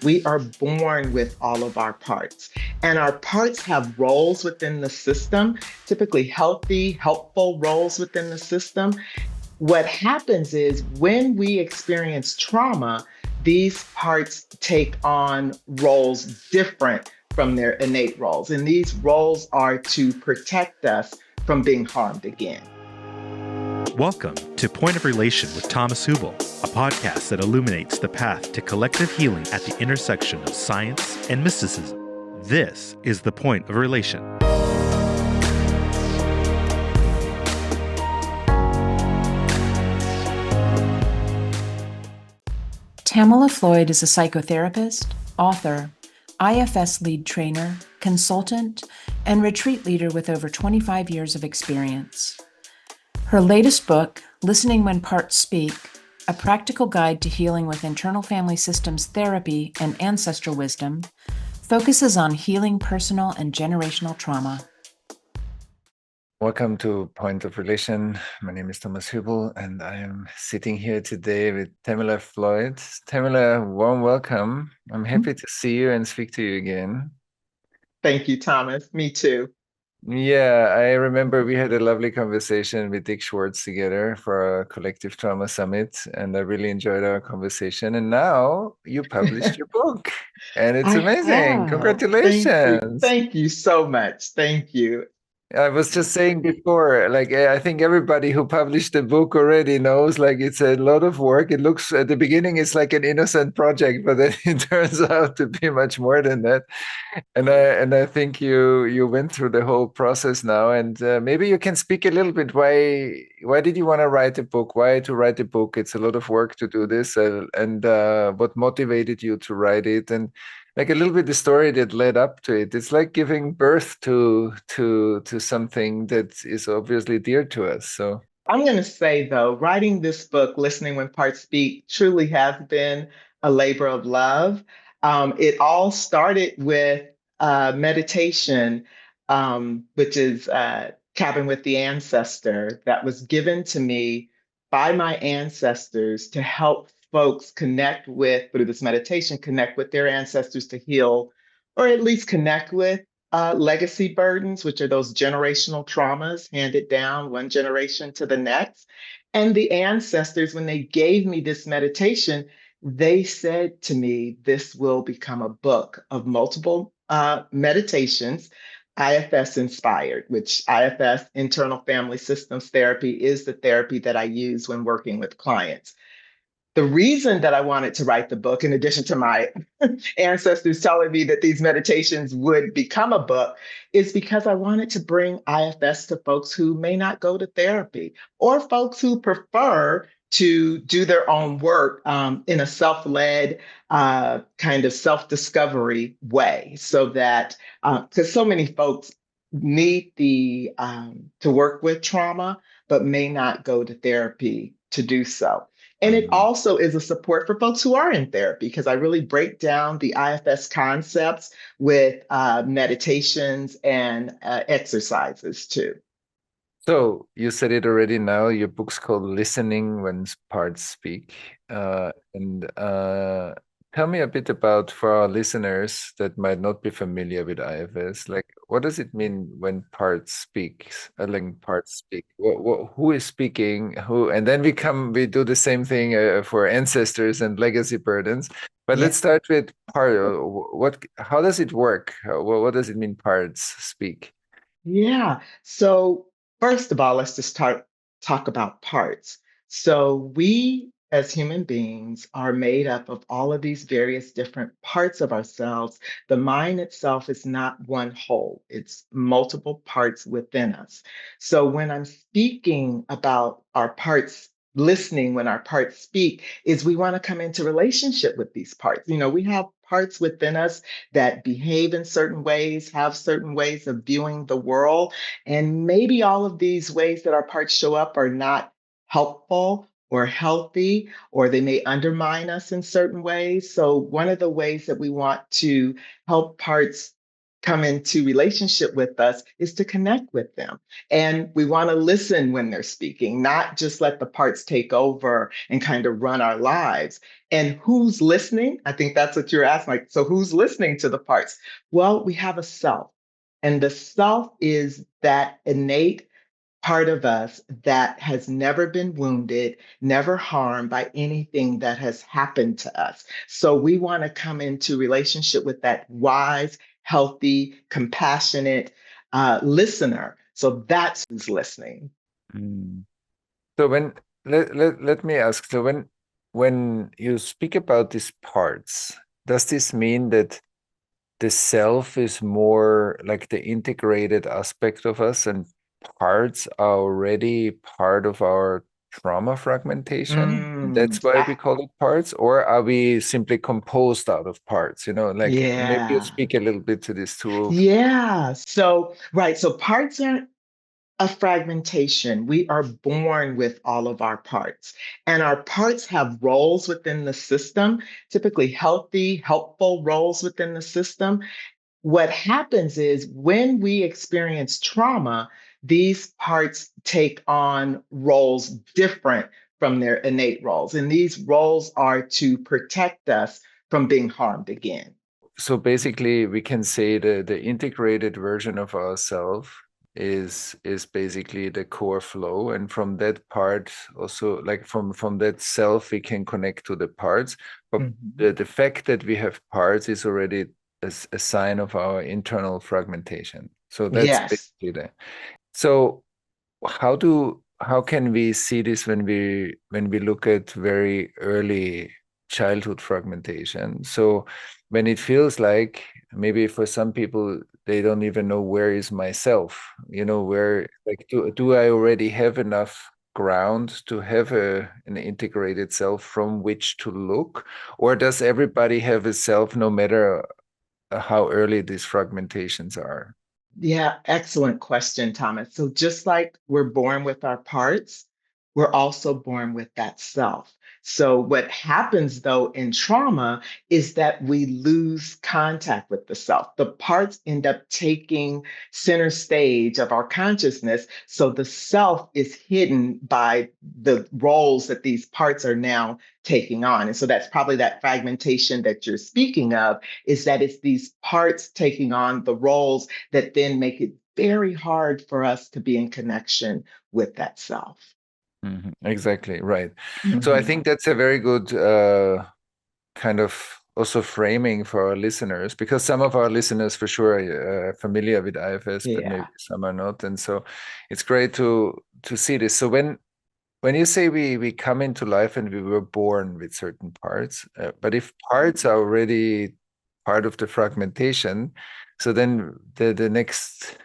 We are born with all of our parts, and our parts have roles within the system, typically healthy, helpful roles within the system. What happens is when we experience trauma, these parts take on roles different from their innate roles. And these roles are to protect us from being harmed again. Welcome to Point of Relation with Thomas Hübl, a podcast that illuminates the path to collective healing at the intersection of science and mysticism. This is the Point of Relation. Tamala Floyd is a psychotherapist, author, IFS lead trainer, consultant, and retreat leader with over 25 years of experience. Her latest book, Listening When Parts Speak, A Practical Guide to Healing with Internal Family Systems Therapy and Ancestral Wisdom, focuses on healing personal and generational trauma. Welcome to Point of Relation. My name is Thomas Hübl, and I am sitting here today with Tamala Floyd. Tamala, warm welcome. I'm happy to see you and speak to you again. Thank you, Thomas. Me too. Yeah, I remember we had a lovely conversation with Dick Schwartz together for a collective trauma summit, and I really enjoyed our conversation. And now you published your book, and it's I amazing. have. Thank you. Congratulations. Thank you so much. Thank you. I was just saying before, like, I think everybody who published the book already knows, like, it's a lot of work. It looks at the beginning, it's like an innocent project, but then it turns out to be much more than that. And I think you went through the whole process now, and maybe you can speak a little bit. Why did you want to write a book? Why to write a book? It's a lot of work to do this, and what motivated you to write it, and like a little bit the story that led up to it. It's like giving birth to something that is obviously dear to us. So I'm going to say, though, writing this book, Listening When Parts Speak, truly has been a labor of love. It all started with meditation, which is Cabin with the Ancestor, that was given to me by my ancestors to help folks connect with, through this meditation, connect with their ancestors to heal, or at least connect with legacy burdens, which are those generational traumas handed down one generation to the next. And the ancestors, when they gave me this meditation, they said to me, this will become a book of multiple meditations, IFS inspired, which IFS, Internal Family Systems Therapy, is the therapy that I use when working with clients. The reason that I wanted to write the book, in addition to my ancestors telling me that these meditations would become a book, is because I wanted to bring IFS to folks who may not go to therapy or folks who prefer to do their own work in a self-led kind of self-discovery way, so that because so many folks need the to work with trauma, but may not go to therapy to do so. And it also is a support for folks who are in therapy, because I really break down the IFS concepts with meditations and exercises too. So you said it already now. Your book's called Listening When Parts Speak. And tell me a bit about, for our listeners that might not be familiar with IFS, like what does it mean when parts speaks? Like parts speak. Who is speaking? Who? And then we do the same thing for ancestors and legacy burdens. But Yeah. let's start with part. What? How does it work? What does it mean? Parts speak. Yeah. So first of all, let's just talk about parts. So we as human beings are made up of all of these various different parts of ourselves. The mind itself is not one whole, it's multiple parts within us. So when I'm speaking about our parts, listening when our parts speak, is we want to come into relationship with these parts. We have parts within us that behave in certain ways, have certain ways of viewing the world. And maybe all of these ways that our parts show up are not helpful or healthy, or they may undermine us in certain ways. So, one of the ways that we want to help parts come into relationship with us is to connect with them. And we want to listen when they're speaking, not just let the parts take over and kind of run our lives. And who's listening? I think that's what you're asking. Like, so who's listening to the parts? Well, we have a self. And the self is that innate part of us that has never been wounded, never harmed by anything that has happened to us. So we want to come into relationship with that wise, healthy, compassionate listener. So that's who's listening. Mm. So let me ask, so when you speak about these parts, does this mean that the self is more like the integrated aspect of us and parts are already part of our trauma fragmentation? Mm, That's why we call it parts, or are we simply composed out of parts? Like maybe you yeah. speak a little bit to this too. Yeah. So, right. So parts are a fragmentation. We are born with all of our parts, and our parts have roles within the system, typically healthy, helpful roles within the system. What happens is when we experience trauma, these parts take on roles different from their innate roles. And these roles are to protect us from being harmed again. So basically, we can say the integrated version of ourself is basically the core flow, and from that part also, like from that self, we can connect to the parts. But Mhm. the fact that we have parts is already a sign of our internal fragmentation. So that's Yes. basically the. So how can we see this when we look at very early childhood fragmentation? So when it feels like maybe for some people they don't even know where is myself, where like do I already have enough ground to have an integrated self from which to look, or does everybody have a self no matter how early these fragmentations are? Yeah, excellent question, Thomas. So, just like we're born with our parts, we're also born with that self. So, what happens though in trauma is that we lose contact with the self. The parts end up taking center stage of our consciousness. So, the self is hidden by the roles that these parts are now taking on. And so, that's probably that fragmentation that you're speaking of, is that it's these parts taking on the roles that then make it very hard for us to be in connection with that self. Exactly, right. So I Mhm. think that's a very good kind of also framing for our listeners, because some of our listeners for sure are familiar with IFS, but maybe Yeah. some are not. And so it's great to see this. So when you say we come into life and we were born with certain parts, but if parts are already part of the fragmentation, so then the next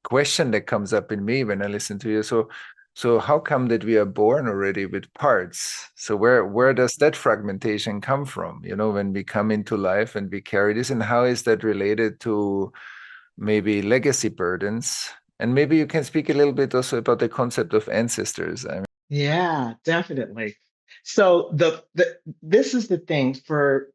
question that comes up in me when I listen to you. So how come that we are born already with parts? So where does that fragmentation come from? When we come into life and we carry this, and how is that related to maybe legacy burdens? And maybe you can speak a little bit also about the concept of ancestors. Yeah, definitely. So the this is the thing for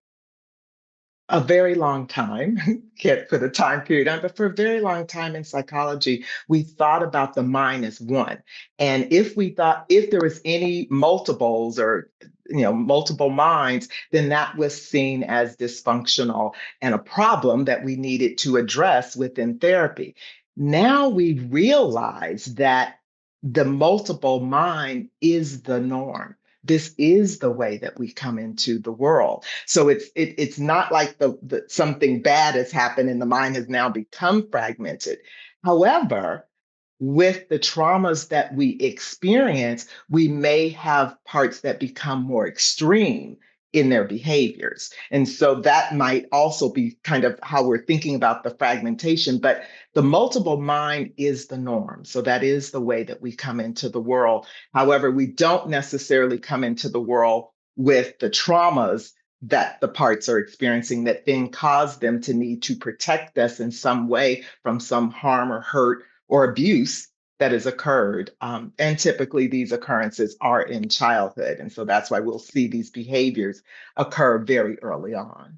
a very long time, can't put a time period on, but for a very long time in psychology, we thought about the mind as one. And if there was any multiples or multiple minds, then that was seen as dysfunctional and a problem that we needed to address within therapy. Now we realize that the multiple mind is the norm. This is the way that we come into the world. So it's not like the something bad has happened and the mind has now become fragmented. However, with the traumas that we experience, we may have parts that become more extreme in their behaviors. And so that might also be kind of how we're thinking about the fragmentation. But the multiple mind is the norm. So that is the way that we come into the world. However, we don't necessarily come into the world with the traumas that the parts are experiencing that then cause them to need to protect us in some way from some harm or hurt or abuse that has occurred. And typically, these occurrences are in childhood. And so that's why we'll see these behaviors occur very early on.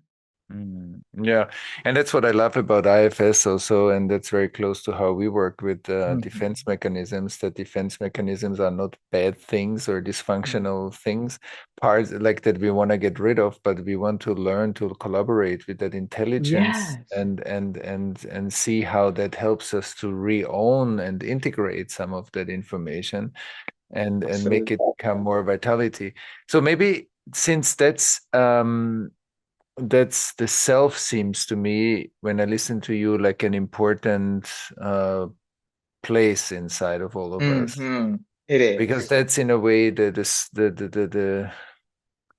Yeah, and that's what I love about IFS also, and that's very close to how we work with Mhm. defense mechanisms. That defense mechanisms are not bad things or dysfunctional things, parts like that we want to get rid of, but we want to learn to collaborate with that intelligence Yes, and see how that helps us to re-own and integrate some of that information and make absolutely. it become more vitality. So maybe since that's the self seems to me when I listen to you like an important uh, place inside of all of us, It because is. that's in a way the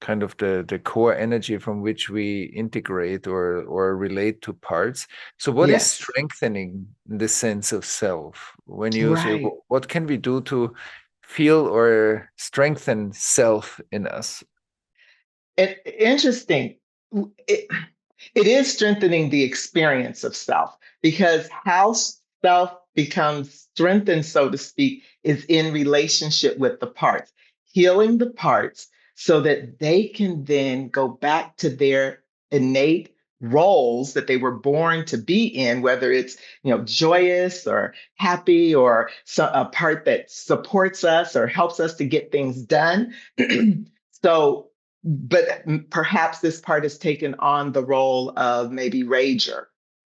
kind of the core energy from which we integrate or relate to parts. So what is Yes, strengthening the sense of self when you say right. what can we do to feel or strengthen self in us? Interesting. It, it is strengthening the experience of self because how self becomes strengthened, so to speak, is in relationship with the parts, healing the parts so that they can then go back to their innate roles that they were born to be in, whether it's joyous or happy or a part that supports us or helps us to get things done. So but perhaps this part has taken on the role of maybe rager.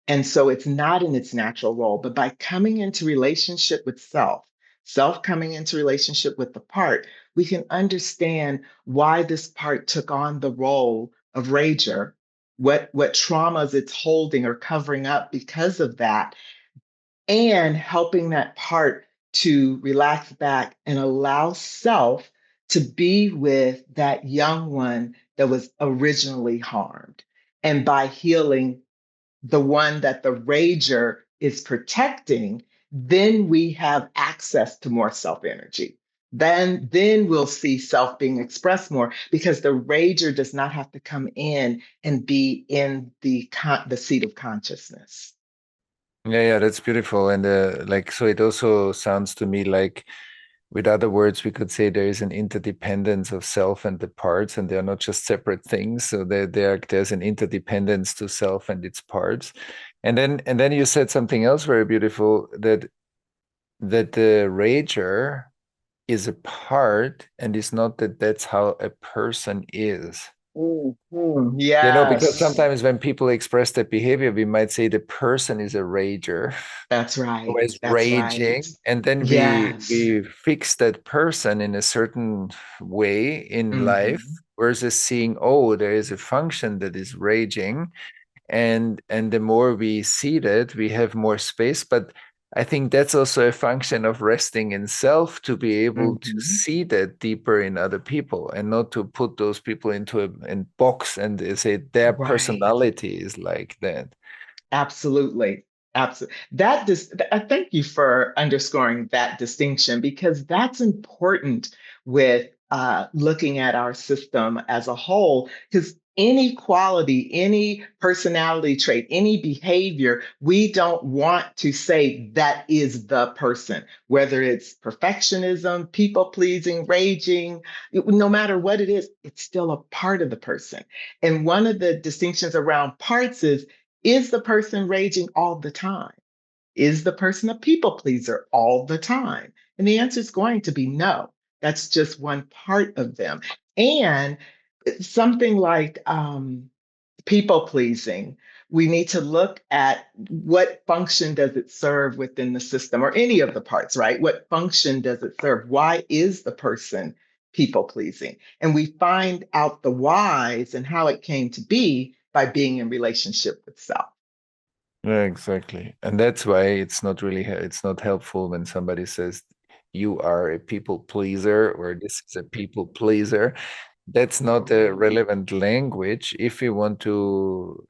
And so it's not in its natural role, but by coming into relationship with self coming into relationship with the part, we can understand why this part took on the role of rager, what traumas it's holding or covering up because of that, and helping that part to relax back and allow self to be with that young one that was originally harmed. And by healing the one that the rager is protecting, then we have access to more self energy. Then we'll see self being expressed more because the rager does not have to come in and be in the seat of consciousness. Yeah, that's beautiful. And like, so it also sounds to me like, with other words, we could say there is an interdependence of self and the parts, and they are not just separate things. So there's an interdependence to self and its parts. And then you said something else very beautiful that the rager is a part, and it's not that that's how a person is. Because Yes, sometimes when people express that behavior, we might say the person is a rager, that's right. always That's right. raging, and then we Yes. we fix that person in a certain way in life Hmm. versus seeing, oh, there is a function that is raging, and the more we see that, we have more space. But I think that's also a function of resting in self to be able to Hmm. see that deeper in other people and not to put those people into a box and say their Right. personality is like that. Absolutely. Absolutely. I thank you for underscoring that distinction because that's important with looking at our system as a whole. Because any quality, any personality trait, any behavior, we don't want to say that is the person, whether it's perfectionism, people pleasing, raging, no matter what it is, it's still a part of the person. And one of the distinctions around parts is the person raging all the time? Is the person a people pleaser all the time? And the answer is going to be no. That's just one part of them. And something like people pleasing, we need to look at what function does it serve within the system or any of the parts, right? What function does it serve? Why is the person people pleasing? And we find out the whys and how it came to be by being in relationship with self. Yeah, exactly. And that's why it's not helpful when somebody says you are a people pleaser or this is a people pleaser. That's not a relevant language if we want to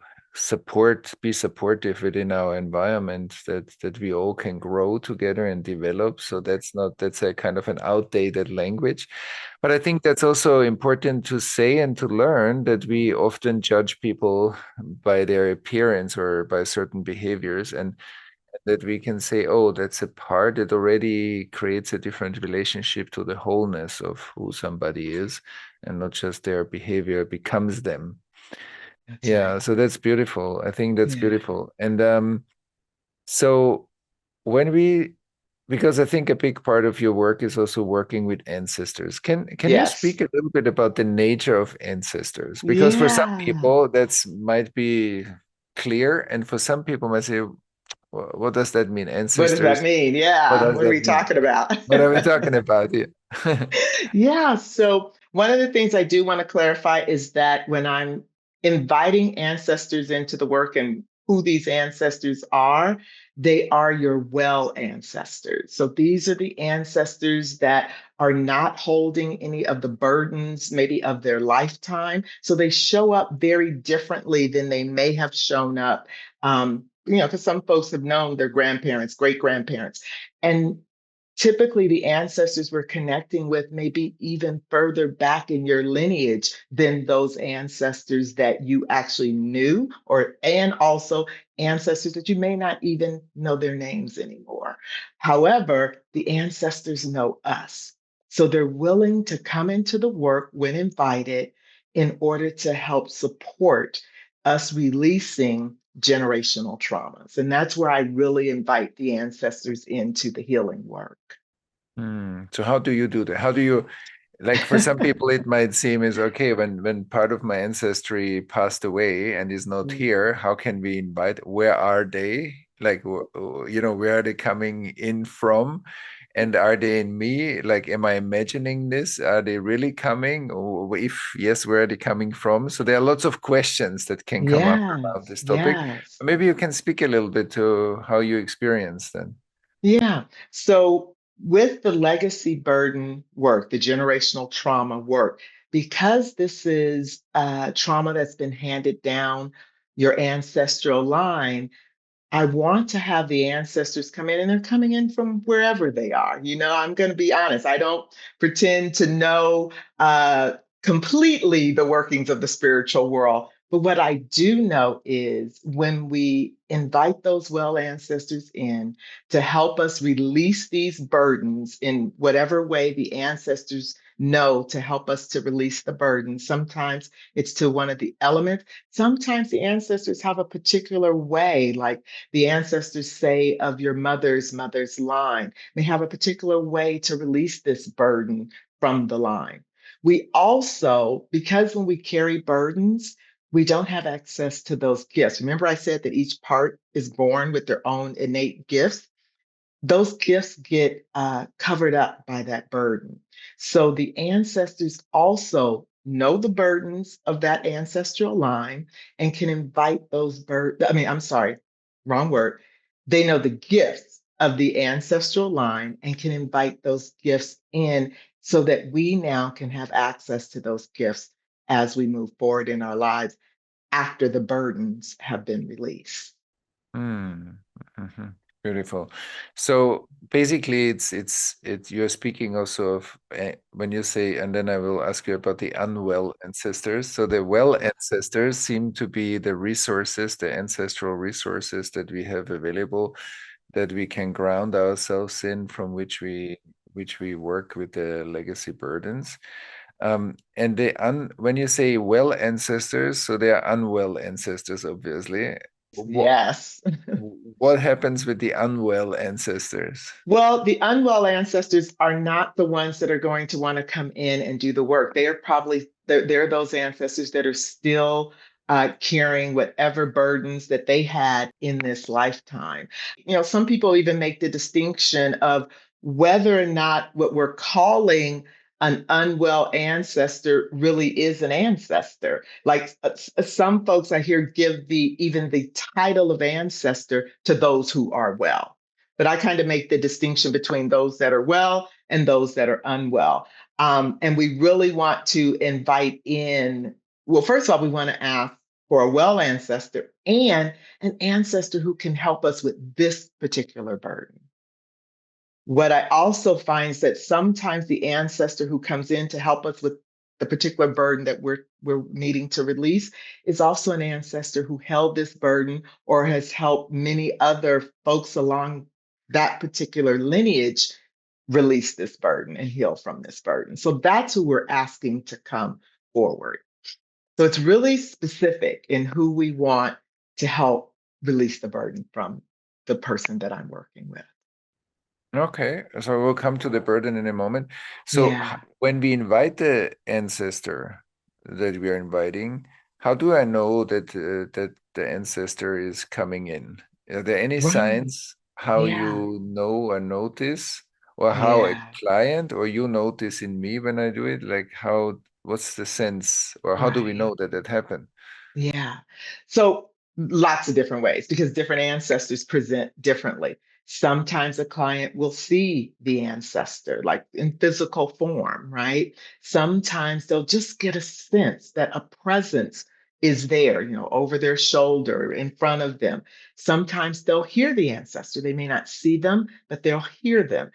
be supportive within our environment, that we all can grow together and develop. So that's a kind of an outdated language. But I think that's also important to say and to learn that we often judge people by their appearance or by certain behaviors, and that we can say, oh, that's a part that already creates a different relationship to the wholeness of who somebody is, and not just their behavior becomes them. That's Yeah, right. so that's beautiful. I think that's Yeah. beautiful. And so when we, because I think a big part of your work is also working with ancestors. Can you Yes. speak a little bit about the nature of ancestors? Because for some Yeah. people that's might be clear, and for some people might say, What does that mean? What does that Ancestors? mean? What Yeah. does What are that we mean? talking about? What are we talking about here? Yeah. So, one of the things I do want to clarify is that when I'm inviting ancestors into the work and who these ancestors are, they are your well ancestors. So, these are the ancestors that are not holding any of the burdens, maybe of their lifetime. So, they show up very differently than they may have shown up. Because some folks have known their grandparents, great grandparents. And typically the ancestors we're connecting with may be even further back in your lineage than those ancestors that you actually knew, or and also ancestors that you may not even know their names anymore. However, the ancestors know us, so they're willing to come into the work when invited in order to help support us releasing generational traumas. And that's where I really invite the ancestors into the healing work. So how do you do that? How do you, like, for some people it might seem is okay when part of my ancestry passed away and is not Mm. here, how can we invite, where are they, like, where are they coming in from, and are they in me, like, am I imagining this, are they really coming, or if yes, where are they coming from? So there are lots of questions that can come up around Yes, this topic. yes. Maybe you can speak a little bit to how you experience then. Yeah. So, with the legacy burden work, the generational trauma work, because this is trauma that's been handed down your ancestral line, I want to have the ancestors come in, and they're coming in from wherever they are. I'm going to be honest. I don't pretend to know uh, completely the workings of the spiritual world. But what I do know is when we invite those well ancestors in to help us release these burdens in whatever way the ancestors know to help us to release the burden. Sometimes it's to one of the elements. Sometimes the ancestors have a particular way, like the ancestors say of your mother's line, may have a particular way to release this burden from the line. We also, because when we carry burdens, we don't have access to those gifts. Remember, I said that each part is born with their own innate gifts. Those gifts get covered up by that burden. So the ancestors also know the burdens of that ancestral line and can invite those burdens. I mean, I'm sorry, wrong word. They know the gifts of the ancestral line and can invite those gifts in so that we now can have access to those gifts as we move forward in our lives after the burdens have been released. Mm, mhm. Beautiful. So basically, you're speaking also of when you say, and then I will ask you about the unwell ancestors. So the well ancestors seem to be the resources, the ancestral resources that we have available, that we can ground ourselves in, from which we work with the legacy burdens. And when you say well ancestors, so they are unwell ancestors, obviously. What Yes. what happens with the unwell ancestors? Well, the unwell ancestors are not the ones that are going to want to come in and do the work. They are probably they're those ancestors that are still carrying whatever burdens that they had in this lifetime. Some people even make the distinction of whether or not what we're calling an unwell ancestor really is an ancestor. Like some folks I hear give the title of ancestor to those who are well, but I kind of make the distinction between those that are well and those that are unwell. And we really want to invite in, well, first of all, we want to ask for a well ancestor and an ancestor who can help us with this particular burden. What I also find is that sometimes the ancestor who comes in to help us with the particular burden that we're needing to release is also an ancestor who held this burden or has helped many other folks along that particular lineage release this burden and heal from this burden. So that's who we're asking to come forward. So it's really specific in who we want to help release the burden from the person that I'm working with. Okay, so we'll come to the burden in a moment. So Yeah. when we invite the ancestor that we are inviting, how do I know that the ancestor is coming in? Are there any Right. signs how Yeah. you know or notice, or how a Yeah. client or you notice in me when I do it? Like what's the sense, or how do we Right. know that that happened? Yeah. So lots of different ways because different ancestors present differently. Sometimes a client will see the ancestor like in physical form, right? Sometimes they'll just get a sense that a presence is there, over their shoulder, in front of them. Sometimes they'll hear the ancestor. They may not see them, but they'll hear them.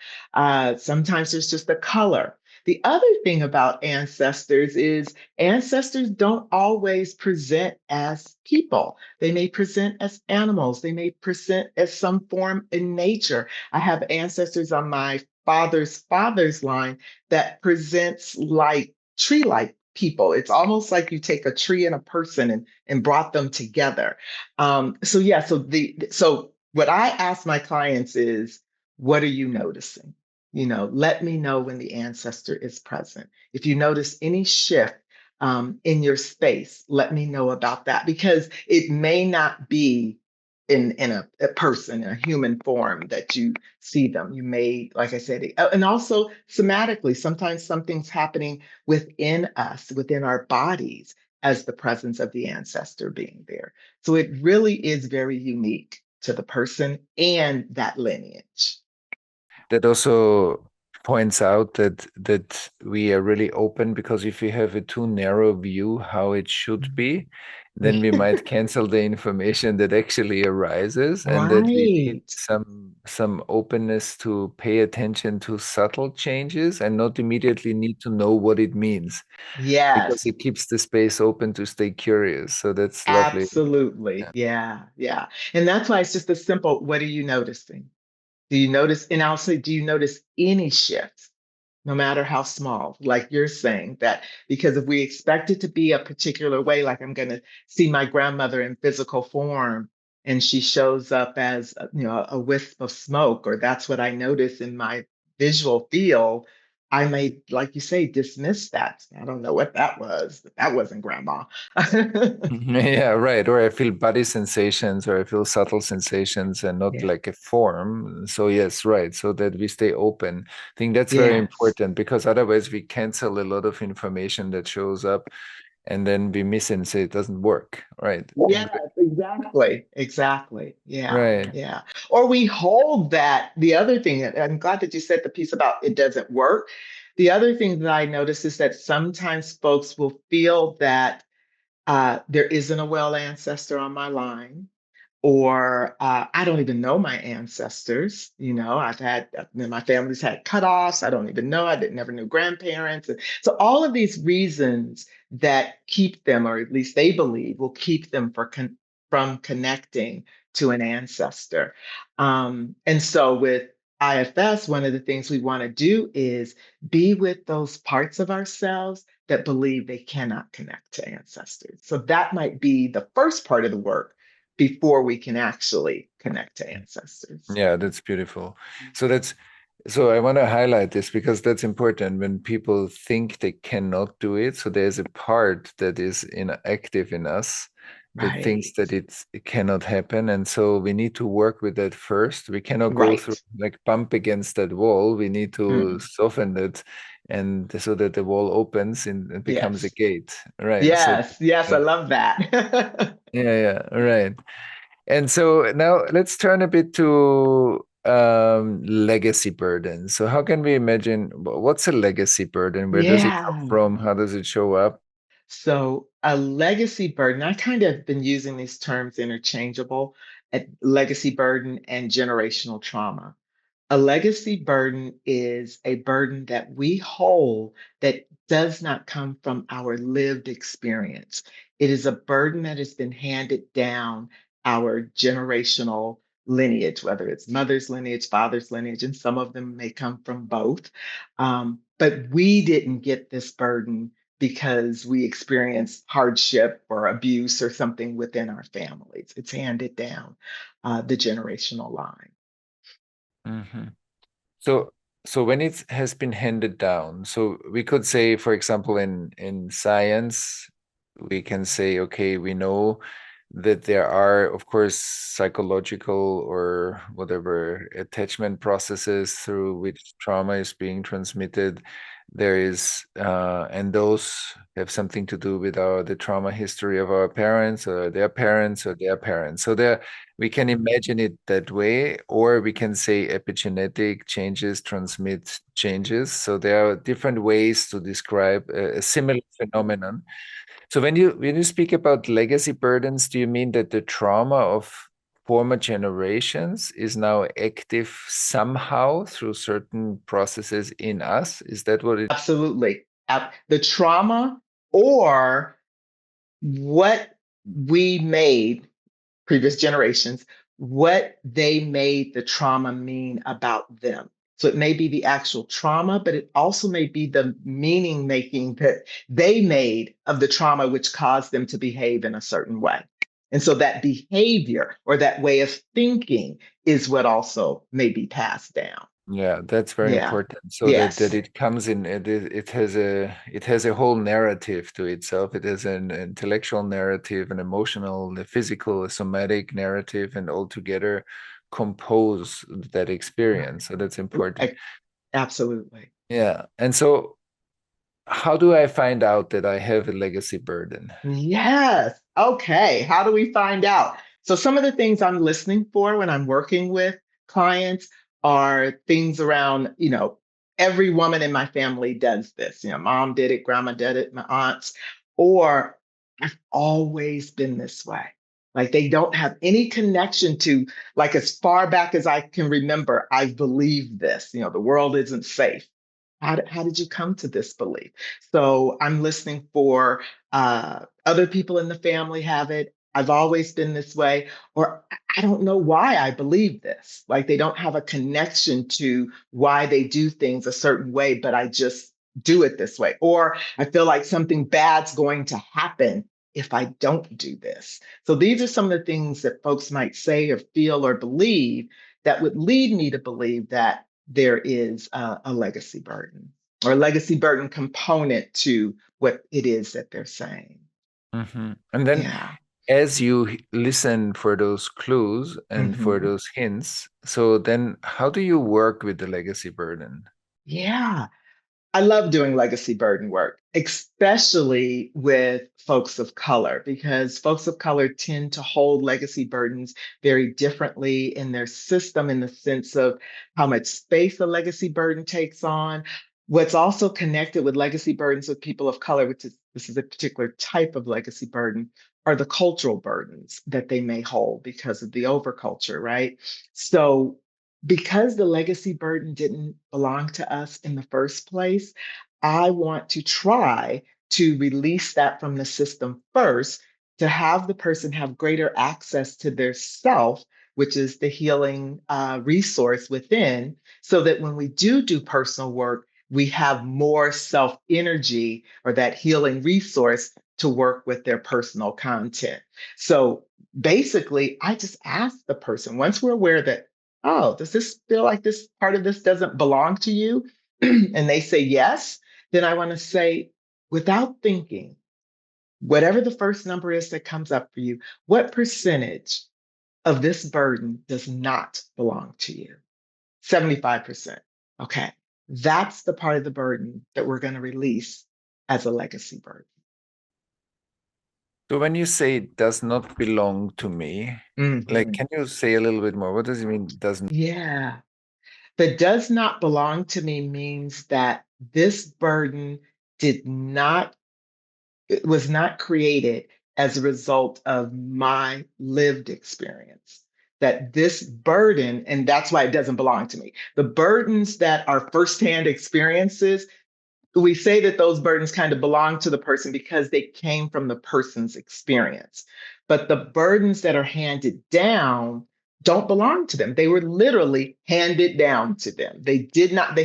Sometimes there's just a color. The other thing about ancestors is ancestors don't always present as people. They may present as animals. They may present as some form in nature. I have ancestors on my father's line that presents like tree-like people. It's almost like you take a tree and a person and brought them together. So what I ask my clients is, what are you noticing? Let me know when the ancestor is present. If you notice any shift in your space, let me know about that because it may not be in a person, in a human form that you see them. You may, like I said, and also somatically, sometimes something's happening within us, within our bodies, as the presence of the ancestor being there. So it really is very unique to the person and that lineage. That also points out that we are really open, because if we have a too narrow view how it should be, then we might cancel the information that actually arises, and that we need Right. some openness to pay attention to subtle changes and not immediately need to know what it means, because Yes. it keeps the space open to stay curious. So that's lovely. Absolutely. Yeah. Yeah. Yeah. And that's why it's just a simple, what are you noticing? Do you notice? And I'll say, do you notice any shifts, no matter how small? Like you're saying that, because if we expect it to be a particular way, like I'm going to see my grandmother in physical form and she shows up as, a wisp of smoke, or that's what I notice in my visual field, I may, like you say, dismiss that. I don't know what that was. That wasn't grandma. Yeah, right. Or I feel body sensations, or I feel subtle sensations and not Yeah. like a form. So, yes, right. So that we stay open. I think that's very Yes. important, because otherwise we cancel a lot of information that shows up, and then we miss it and say it doesn't work. Right. Yes, exactly. Exactly. Yeah. Right. Yeah. Or we hold that. The other thing, and I'm glad that you said the piece about it doesn't work. The other thing that I notice is that sometimes folks will feel that there isn't a well ancestor on my line, or I don't even know my ancestors. My family's had cutoffs. I don't even know. I didn't never knew grandparents. And so all of these reasons that keep them, or at least they believe, will keep them from connecting to an ancestor. And so with IFS, one of the things we want to do is be with those parts of ourselves that believe they cannot connect to ancestors. So that might be the first part of the work before we can actually connect to ancestors. Yeah, that's beautiful. So I want to highlight this, because that's important when people think they cannot do it. So there's a part that is inactive in us that thinks Right. that it cannot happen. And so we need to work with that first. We cannot go through, Right. like, bump against that wall. We need to Mm. soften it, and so that the wall opens and becomes a Yes. gate. Right. So Yes. Yes. I love that. yeah, right. And so now let's turn a bit to legacy burden. So how can we imagine, what's a legacy burden? Where does it come Yeah. from? How does it show up? So a legacy burden, I kind of been using these terms interchangeable, legacy burden and generational trauma. A legacy burden is a burden that we hold that does not come from our lived experience. It is a burden that has been handed down our generational lineage, whether it's mother's lineage, father's lineage, and some of them may come from both. But we didn't get this burden because we experience hardship or abuse or something within our families. It's handed down the generational line. Mm-hmm. So, so when it has been handed down, so we could say, for example, in science, we can say, okay, we know that there are, of course, psychological or whatever attachment processes through which trauma is being transmitted. There is, and those have something to do with the trauma history of our parents or their parents or their parents. So there, we can imagine it that way, or we can say epigenetic changes transmit changes. So there are different ways to describe a similar phenomenon. So when you speak about legacy burdens, do you mean that the trauma of former generations is now active somehow through certain processes in us? Is that what it? Absolutely. The trauma or what we made, previous generations, what they made the trauma mean about them. So it may be the actual trauma, but it also may be the meaning making that they made of the trauma, which caused them to behave in a certain way. And so that behavior or that way of thinking is what also may be passed down. Yeah, that's very Yeah. important. So that Yes. it comes in, it has a whole narrative to itself. It has an intellectual narrative, an emotional, a physical, a somatic narrative, and all together compose that experience. So that's important. Absolutely. Yeah. And so how do I find out that I have a legacy burden? Yes. Okay. How do we find out? So, some of the things I'm listening for when I'm working with clients are things around, every woman in my family does this. Mom did it, grandma did it, my aunts, or I've always been this way. Like they don't have any connection to, like, as far back as I can remember, I've believed this. The world isn't safe. How did you come to this belief? So I'm listening for other people in the family have it. I've always been this way, or I don't know why I believe this. Like they don't have a connection to why they do things a certain way, but I just do it this way. Or I feel like something bad's going to happen if I don't do this. So these are some of the things that folks might say or feel or believe that would lead me to believe that there is a legacy burden or a legacy burden component to what it is that they're saying. Mhm. And then Yeah. as you listen for those clues and for Mhm. those hints, so then how do you work with the legacy burden? Yeah. I love doing legacy burden work, especially with folks of color, because folks of color tend to hold legacy burdens very differently in their system in the sense of how much space a legacy burden takes on. What's also connected with legacy burdens with people of color, which is this is a particular type of legacy burden, are the cultural burdens that they may hold because of the overculture, right? So because the legacy burden didn't belong to us in the first place, I want to try to release that from the system first to have the person have greater access to their self, which is the healing resource within, so that when we do personal work, we have more self energy or that healing resource to work with their personal content. So basically, I just ask the person once we're aware that, oh, does this feel like this part of this doesn't belong to you? And they say yes, then I want to say, without thinking, whatever the first number is that comes up for you, what percentage of this burden does not belong to you? 75%. Okay. That's the part of the burden that we're going to release as a legacy burden. So when you say it does not belong to me, like, Mhm. can you say a little bit more? What does it mean doesn't? Yeah. The does not belong to me means that this burden did not it was not created as a result of my lived experience. That this burden, and that's why it doesn't belong to me. The burdens that are firsthand experiences, we say that those burdens kind of belong to the person because they came from the person's experience. But the burdens that are handed down don't belong to them. They were literally handed down to them. They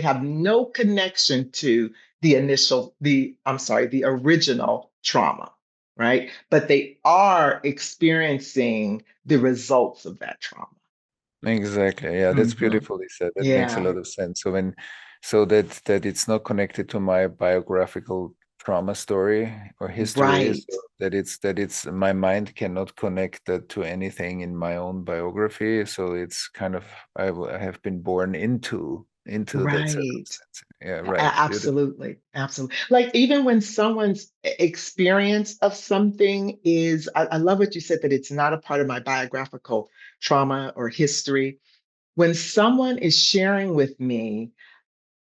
have no connection to the original trauma, right? But they are experiencing the results of that trauma. Exactly. Yeah, that's Hmm. beautifully said. That makes a Yeah, lot of sense. So that it's not connected to my biographical trauma story or history, so right, that it's my mind cannot connect that to anything in my own biography. So it's kind of I have been born into that right. circumstance. Yeah, right. Beautiful. Absolutely, absolutely. Like even when someone's experience of something is, I love what you said that it's not a part of my biographical trauma or history. When someone is sharing with me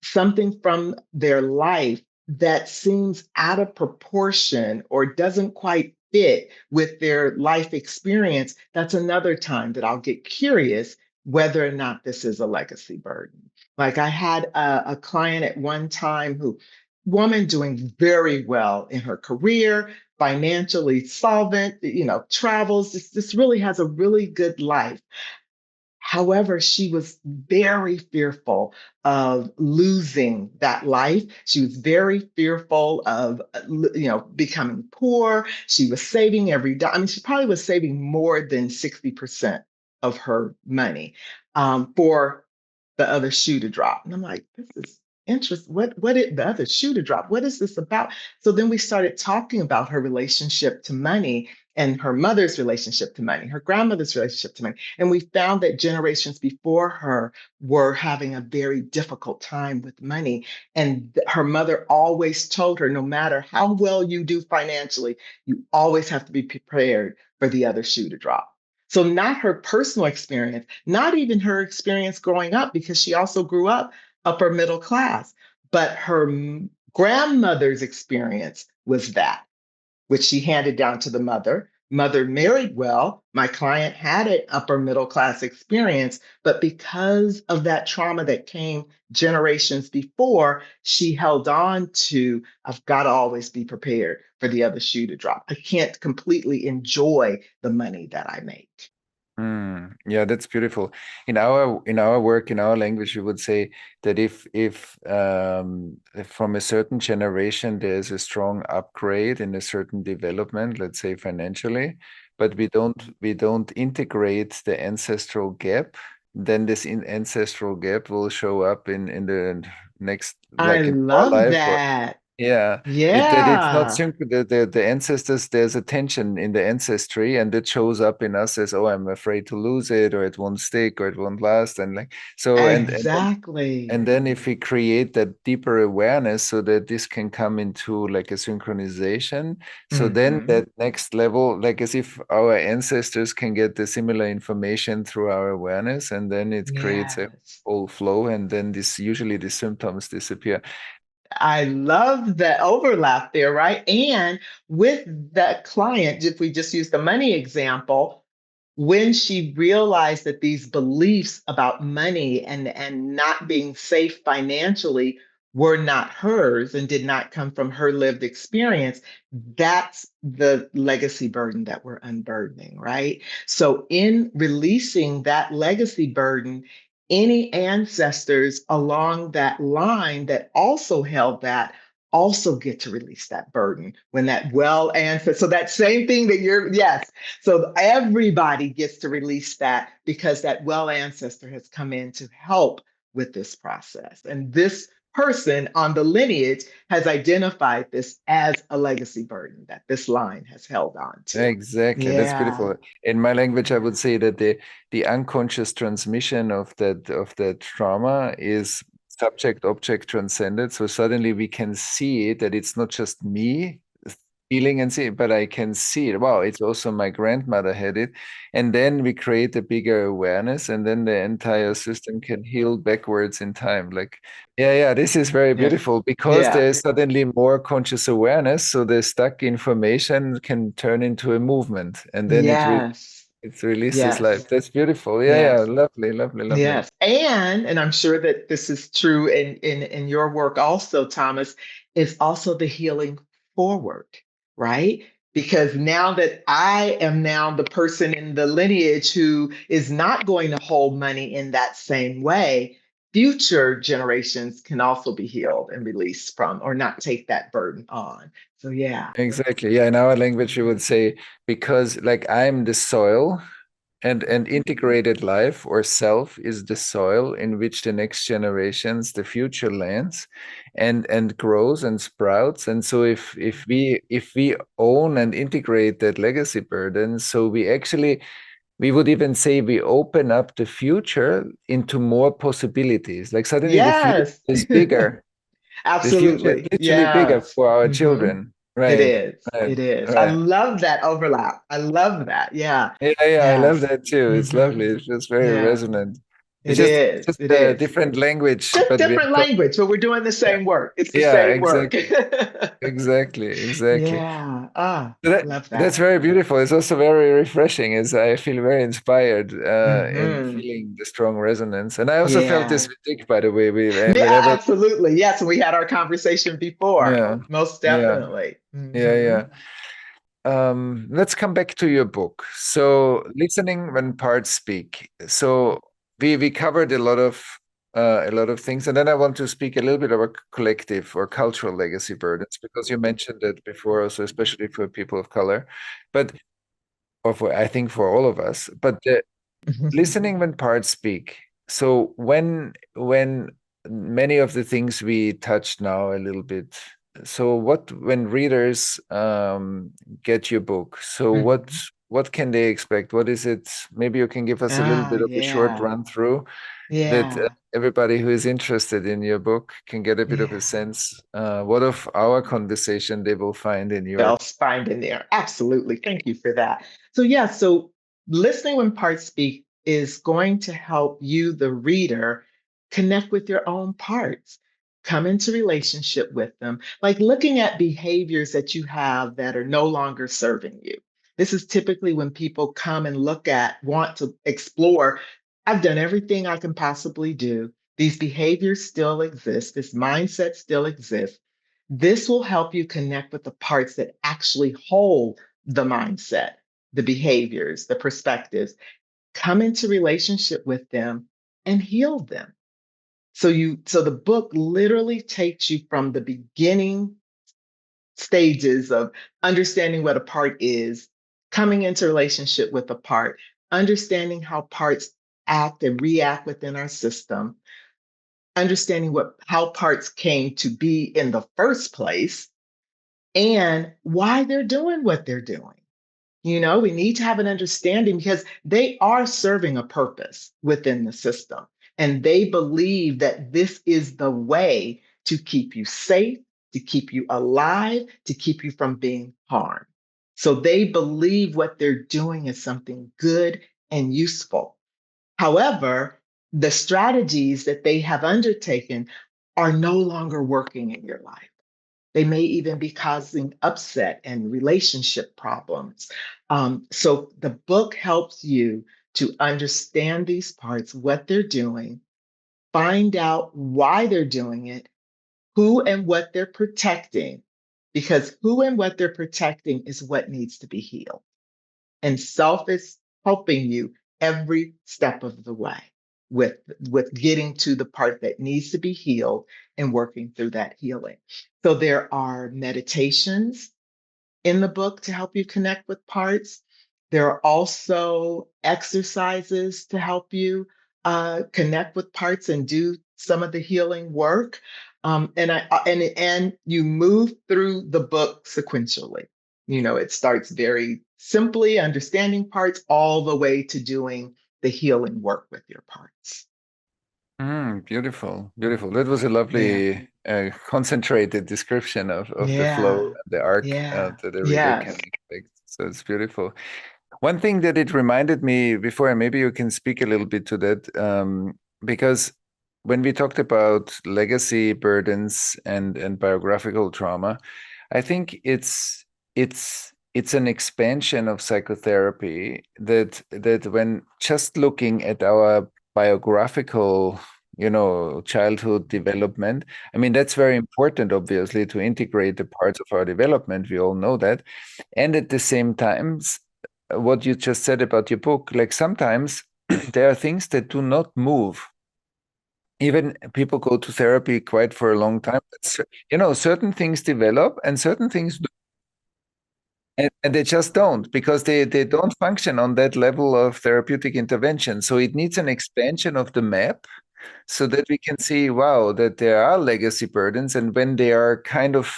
something from their life that seems out of proportion or doesn't quite fit with their life experience, that's another time that I'll get curious whether or not this is a legacy burden. Like I had a client at one time who, woman doing very well in her career, financially solvent, travels, this really has a really good life. However, she was very fearful of losing that life. She was very fearful of, becoming poor. She was saving every dime. I mean, she probably was saving more than 60% of her money for the other shoe to drop. And I'm like, this is interesting. The other shoe to drop? What is this about? So then we started talking about her relationship to money and her mother's relationship to money, her grandmother's relationship to money. And we found that generations before her were having a very difficult time with money. And her mother always told her, no matter how well you do financially, you always have to be prepared for the other shoe to drop. So, not her personal experience, not even her experience growing up, because she also grew up upper middle class, but her grandmother's experience was that which she handed down to the mother. Mother married well. My client had an upper middle class experience, but because of that trauma that came generations before, she held on to, I've got to always be prepared for the other shoe to drop. I can't completely enjoy the money that I make. Yeah, that's beautiful. In our work, in our language, we would say that if from a certain generation there's a strong upgrade in a certain development, let's say financially, but we don't integrate the ancestral gap, then this ancestral gap will show up in the next, I like in our love life. Or that. yeah, it's not Yeah, simple. The ancestors, there's a tension in the ancestry, and it shows up in us as, oh, I'm afraid to lose it, or it won't stick, or it won't last, and like so, and exactly. then if we create that deeper awareness, so that this can come into like a synchronization, so then Hmm. that next level, like as if our ancestors can get the similar information through our awareness, and then it creates a Yes. whole flow, and then this usually the symptoms disappear. I love the overlap there, right? And with that client, if we just use the money example, when she realized that these beliefs about money and not being safe financially were not hers and did not come from her lived experience, that's the legacy burden that we're unburdening, right? So in releasing that legacy burden, any ancestors along that line that also held that also get to release that burden when that well ancestor. So that same thing that yes, so everybody gets to release that because that well ancestor has come in to help with this process. And this person on the lineage has identified this as a legacy burden that this line has held on to. Exactly, that's Yeah, beautiful. In my language, I yeah, would say that the unconscious transmission of that trauma is subject object transcended. So suddenly we can see that it's not just me feeling and see it, but I can see it. Wow, it's also my grandmother had it. And then we create a bigger awareness, and then the entire system can heal backwards in time. Like, yeah, this is very yeah, beautiful because yeah, there's suddenly more conscious awareness. So the stuck information can turn into a movement, and then yes, it releases life. yes, That's beautiful. Yeah, yes. lovely, lovely, lovely. Yes. And I'm sure that this is true in your work also, Thomas, is also the healing forward, right? Because now that I am now the person in the lineage who is not going to hold money in that same way, future generations can also be healed and released from, or not take that burden on. So yeah. Exactly. Yeah. In our language, we would say, because like I'm the soil, and integrated life or self is the soil in which the next generations, the future lands and grows and sprouts. And so if we own and integrate that legacy burden, so we would even say we open up the future into more possibilities. Like suddenly the future Yes. is bigger. The future is Absolutely. literally bigger Yes. for our Hmm. children. It Right. is. Right. It is. I Right. love that overlap. I love that. Yeah. Yeah, yeah, I love Yes. that too. It's Hmm. lovely. It's just very Yeah. resonant. It's It just is. just It a is. different language, Just but we different are talking. language, but we're doing the Yeah, same work. It's the yeah, same work. exactly, exactly, exactly. Yeah. Ah, So love that's that. very beautiful. It's also very refreshing, as I feel very inspired in Hmm. feeling the strong resonance. And I also felt this Yeah. with Dick, by the way. Yeah, Whenever, absolutely. Yes, we had our conversation before. yeah, Most yeah, definitely. yeah, Hmm. yeah. Let's come back to your book. So, listening when parts speak. So, we covered a lot of things, and then I want to speak a little bit about collective or cultural legacy burdens because you mentioned it before, also especially for people of color, but or for I think for all of us. But listening when parts speak. So when many of the things we touched now a little bit. So what when readers get your book? So Hmm. what can they expect? What is it? Maybe you can give us a little Ah, bit of a short yeah. run through that Yeah. everybody who is interested in your book can get a bit of a Yeah. sense what of our conversation they will find in yours. They'll find in there. Absolutely. Thank you for that. So, yeah, so listening when parts speak is going to help you, the reader, connect with your own parts, come into relationship with them, like looking at behaviors that you have that are no longer serving you. This is typically when people come and look at, want to explore. I've done everything I can possibly do. These behaviors still exist. This mindset still exists. This will help you connect with the parts that actually hold the mindset, the behaviors, the perspectives, come into relationship with them and heal them. So the book literally takes you from the beginning stages of understanding what a part is, coming into relationship with a part, understanding how parts act and react within our system, understanding what how parts came to be in the first place and why they're doing what they're doing. We need to have an understanding because they are serving a purpose within the system. And they believe that this is the way to keep you safe, to keep you alive, to keep you from being harmed. So they believe what they're doing is something good and useful. However, the strategies that they have undertaken are no longer working in your life. They may even be causing upset and relationship problems. So the book helps you to understand these parts, what they're doing, find out why they're doing it, who and what they're protecting, because who and what they're protecting is what needs to be healed. And self is helping you every step of the way with getting to the part that needs to be healed and working through that healing. So there are meditations in the book to help you connect with parts. There are also exercises to help you connect with parts and do some of the healing work. And you move through the book sequentially. It starts very simply understanding parts all the way to doing the healing work with your parts. Beautiful, beautiful. That was a Yeah, lovely, concentrated description of the flow yeah, and the arc yeah, that the reader can yes. expect. So it's beautiful. One thing that it reminded me before, and maybe you can speak a little bit to that, because when we talked about legacy burdens and biographical trauma, I think it's an expansion of psychotherapy that when just looking at our biographical childhood development, I mean that's very important obviously to integrate the parts of our development, we all know that, and at the same time what you just said about your book, like sometimes there are things that do not move even people go to therapy quite for a long time. But, certain things develop and certain things and they just don't because they don't function on that level of therapeutic intervention. So it needs an expansion of the map so that we can see, wow, that there are legacy burdens. And when they are kind of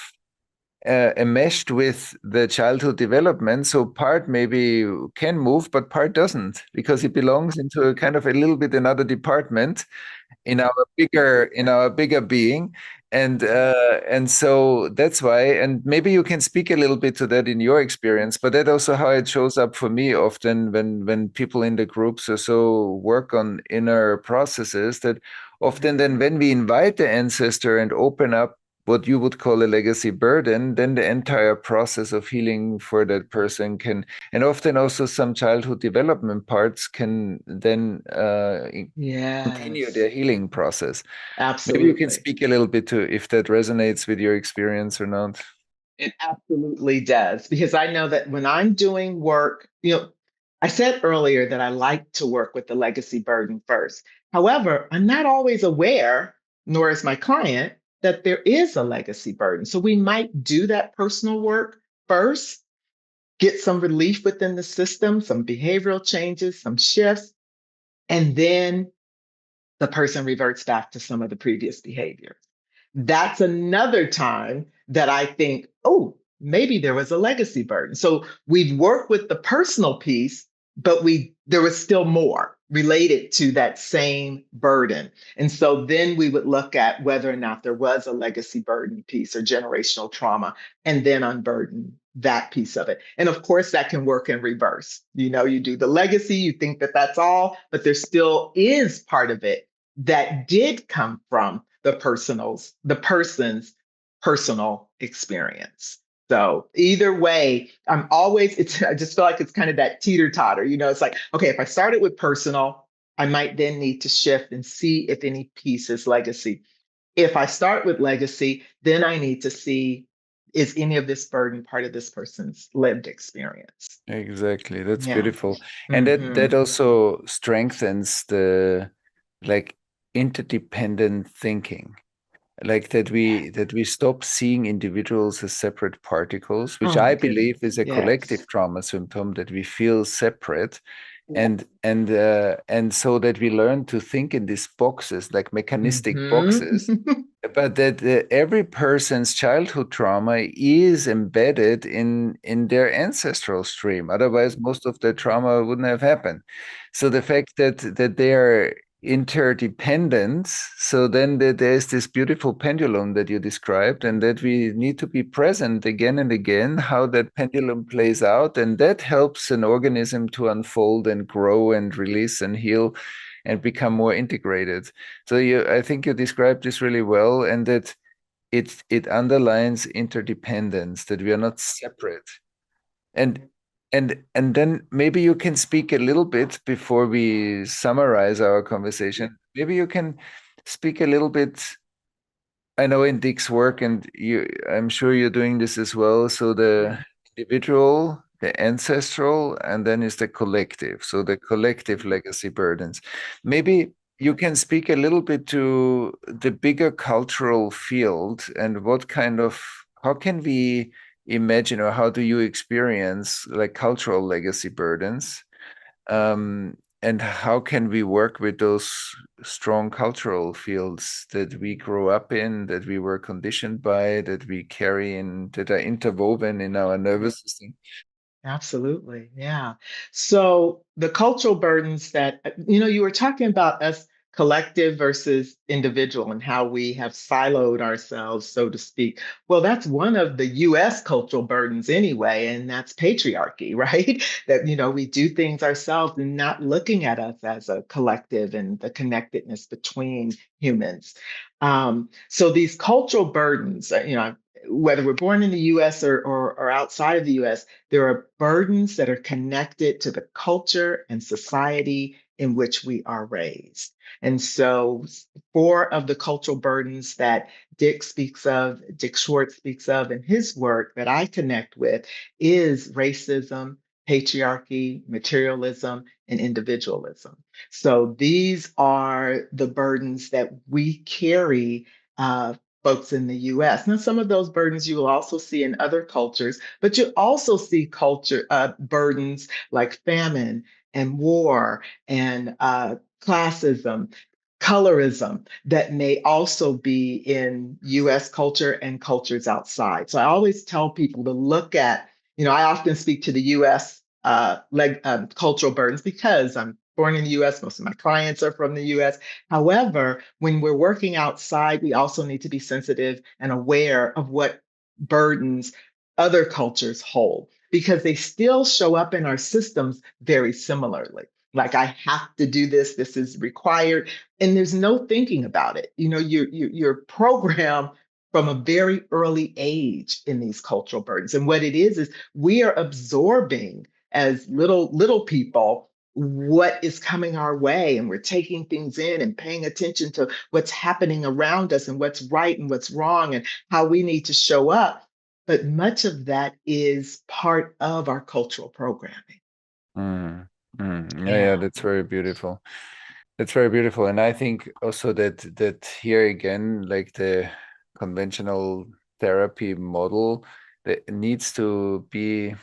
enmeshed with the childhood development, so part maybe can move, but part doesn't because it belongs into a kind of a little bit another department in our bigger being, and so that's why. And maybe you can speak a little bit to that in your experience, but that also how it shows up for me often when people in the groups or so work on inner processes, that often then when we invite the ancestor and open up what you would call a legacy burden, then the entire process of healing for that person can, and often also some childhood development parts can then continue Yes, their healing process. Maybe you can absolutely. speak a little bit to if that resonates with your experience or not. It absolutely does. Because I know that when I'm doing work, I said earlier that I like to work with the legacy burden first. However, I'm not always aware, nor is my client, that there is a legacy burden. So we might do that personal work first, get some relief within the system, some behavioral changes, some shifts, and then the person reverts back to some of the previous behavior. That's another time that I think, oh, maybe there was a legacy burden. So we've worked with the personal piece, but there was still more related to that same burden. And so then we would look at whether or not there was a legacy burden piece or generational trauma, and then unburden that piece of it. And of course, that can work in reverse. You do the legacy, you think that that's all, but there still is part of it that did come from the person's personal experience. So either way, I just feel like it's kind of that teeter totter. It's like, okay, if I started with personal, I might then need to shift and see if any piece is legacy. If I start with legacy, then I need to see, is any of this burden part of this person's lived experience? Exactly. That's Yeah. beautiful. And that Hmm. also strengthens the like interdependent thinking. Like that we stop seeing individuals as separate particles, which Oh I my believe goodness. is a Yes. collective trauma symptom, that we feel separate, and so that we learn to think in these boxes, like mechanistic boxes, Hmm. but that every person's childhood trauma is embedded in their ancestral stream. Otherwise, most of the trauma wouldn't have happened. So the fact that they are interdependent, so then there's this beautiful pendulum that you described, and that we need to be present again and again how that pendulum plays out, and that helps an organism to unfold and grow and release and heal and become more integrated. So I think you described this really well, and that it underlines interdependence, that we are not separate. And and then maybe you can speak a little bit before we summarize our conversation. Maybe you can speak a little bit. I know in Dick's work, and I'm sure you're doing this as well. So the individual, the ancestral, and then is the collective. So the collective legacy burdens. Maybe you can speak a little bit to the bigger cultural field and how can we imagine, or how do you experience like cultural legacy burdens? And how can we work with those strong cultural fields that we grow up in, that we were conditioned by, that we carry in, that are interwoven in our nervous system? Absolutely. Yeah. So the cultural burdens that, you were talking about us collective versus individual and how we have siloed ourselves, so to speak. Well, that's one of the US cultural burdens anyway, and that's patriarchy, right? That, we do things ourselves and not looking at us as a collective and the connectedness between humans. So these cultural burdens, whether we're born in the US or outside of the US, there are burdens that are connected to the culture and society in which we are raised. And so, four of the cultural burdens that Dick Schwartz speaks of in his work that I connect with is racism, patriarchy, materialism, and individualism. So these are the burdens that we carry, folks in the US. Now, some of those burdens you will also see in other cultures, but you also see culture burdens like famine and war and classism, colorism that may also be in US culture and cultures outside. So I always tell people to look at, I often speak to the US cultural burdens because I'm born in the US, most of my clients are from the US. However, when we're working outside, we also need to be sensitive and aware of what burdens other cultures hold because they still show up in our systems very similarly. Like I have to do this, this is required, and there's no thinking about it. You're programmed from a very early age in these cultural burdens. And what it is we are absorbing as little people what is coming our way, and we're taking things in and paying attention to what's happening around us and what's right and what's wrong and how we need to show up. But much of that is part of our cultural programming. Mm, yeah, Yeah. that's very beautiful. That's very beautiful. And I think also that here again, like the conventional therapy model that needs to be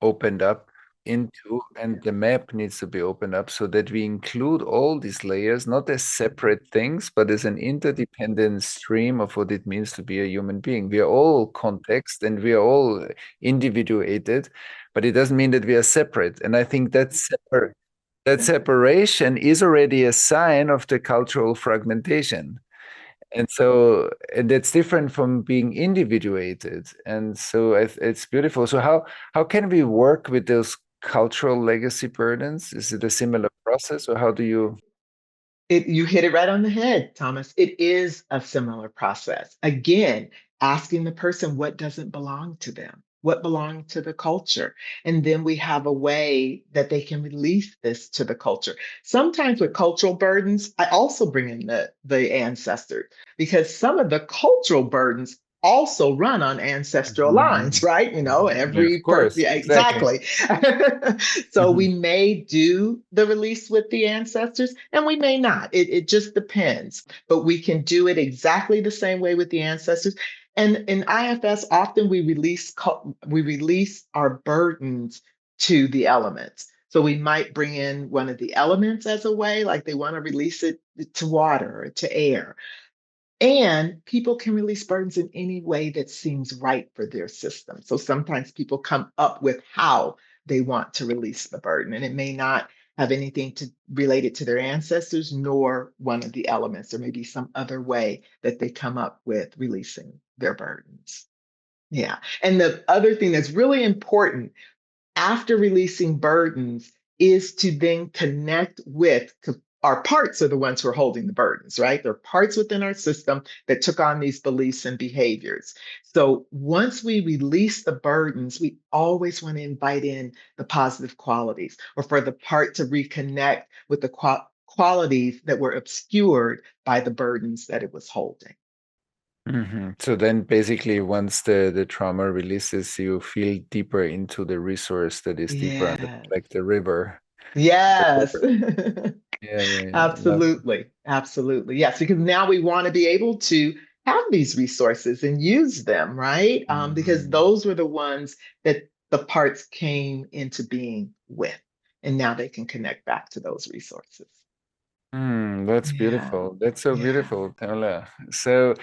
opened up into, and the map needs to be opened up so that we include all these layers, not as separate things, but as an interdependent stream of what it means to be a human being. We are all context and we are all individuated, but it doesn't mean that we are separate. And I think that separation is already a sign of the cultural fragmentation. And so, and that's different from being individuated. And so it's beautiful. So how can we work with those cultural legacy burdens? Is it a similar process, or how do you? You hit it right on the head, Thomas. It is a similar process. Again, asking the person what doesn't belong to them, what belongs to the culture. And then we have a way that they can release this to the culture. Sometimes with cultural burdens, I also bring in the ancestors because some of the cultural burdens also run on ancestral lines, Mhm. right? Yeah, of Every person, course, yeah, exactly. exactly. So we Mhm. may do the release with the ancestors and we may not. It just depends. But we can do it exactly the same way with the ancestors. And in IFS, often we release our burdens to the elements. So we might bring in one of the elements as a way, like they want to release it to water or to air. And people can release burdens in any way that seems right for their system. So sometimes people come up with how they want to release the burden, and it may not have anything to relate it to their ancestors nor one of the elements. There may be some other way that they come up with releasing their burdens. Yeah. And the other thing that's really important after releasing burdens is to then connect with, because our parts are the ones who are holding the burdens, right? They're parts within our system that took on these beliefs and behaviors. So once we release the burdens, we always want to invite in the positive qualities or for the part to reconnect with the qualities that were obscured by the burdens that it was holding. So then basically once the trauma releases, you feel deeper into the resource that is deeper under, Yeah. like the river. The Yes. river. Yeah, yeah, yeah. Absolutely. Absolutely. Yes, because now we want to be able to have these resources and use them, right? Because Mhm. those were the ones that the parts came into being with. And now they can connect back to those resources. That's Yeah. beautiful. That's so Yeah. beautiful, Tamala. So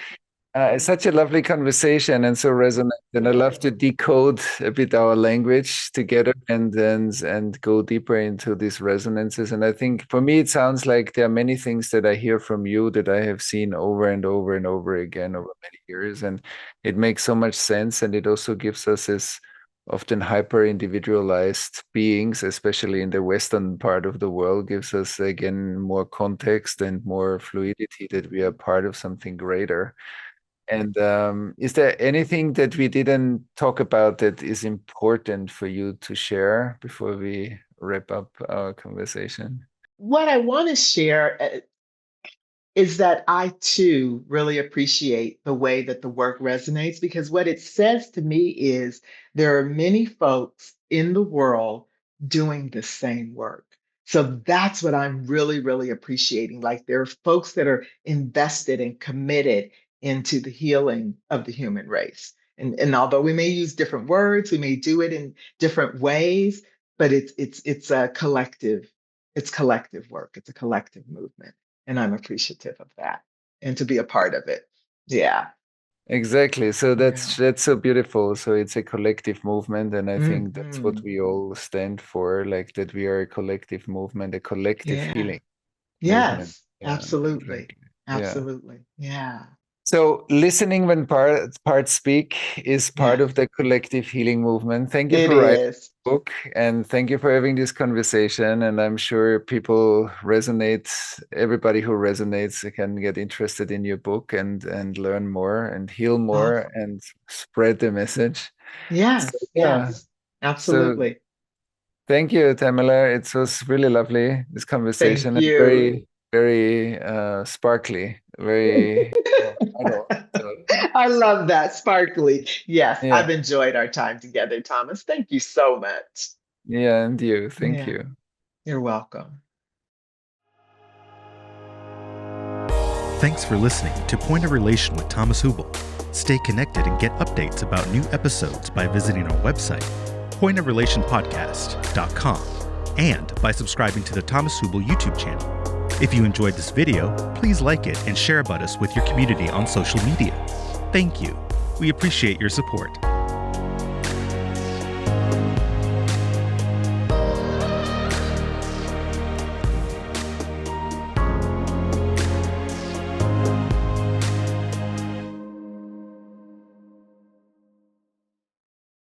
it's such a lovely conversation and so resonant. And I love to decode a bit our language together and go deeper into these resonances. And I think for me, it sounds like there are many things that I hear from you that I have seen over and over and over again over many years. And it makes so much sense. And it also gives us this often hyper individualized beings, especially in the Western part of the world, gives us again more context and more fluidity that we are part of something greater. And is there anything that we didn't talk about that is important for you to share before we wrap up our conversation? What I want to share is that I too really appreciate the way that the work resonates because what it says to me is there are many folks in the world doing the same work. So that's what I'm really, really appreciating. Like there are folks that are invested and committed into the healing of the human race. And although we may use different words, we may do it in different ways, but it's a collective, it's collective work. It's a collective movement. And I'm appreciative of that and to be a part of it. Yeah. Exactly. So Yeah. that's so beautiful. So it's a collective movement, and I think that's what Hmm. we all stand for, like that we are a collective movement, a collective Yeah. healing movement. Yes. Yeah, Absolutely. exactly. Yeah. Absolutely. Yeah. So listening when parts speak is part Yeah. of the collective healing movement. Thank you It for writing is. the book, and thank you for having this conversation. And I'm sure people resonate, everybody who resonates can get interested in your book and learn more and heal more Awesome. and spread the message. So Yes. yeah. Yes. So Absolutely. thank you, Tamala. It was really lovely, this Thank conversation, and you. very, very sparkly, very adult. So I love that. Sparkly. Yes. yeah. I've enjoyed our time together, Thomas. Thank you so much. Yeah, and you. Thank Yeah. you. You're welcome. Thanks for listening to Point of Relation with Thomas Hübl. Stay connected and get updates about new episodes by visiting our website, pointofrelationpodcast.com, and by subscribing to the Thomas Hübl YouTube channel. If you enjoyed this video, please like it and share about us with your community on social media. Thank you. We appreciate your support.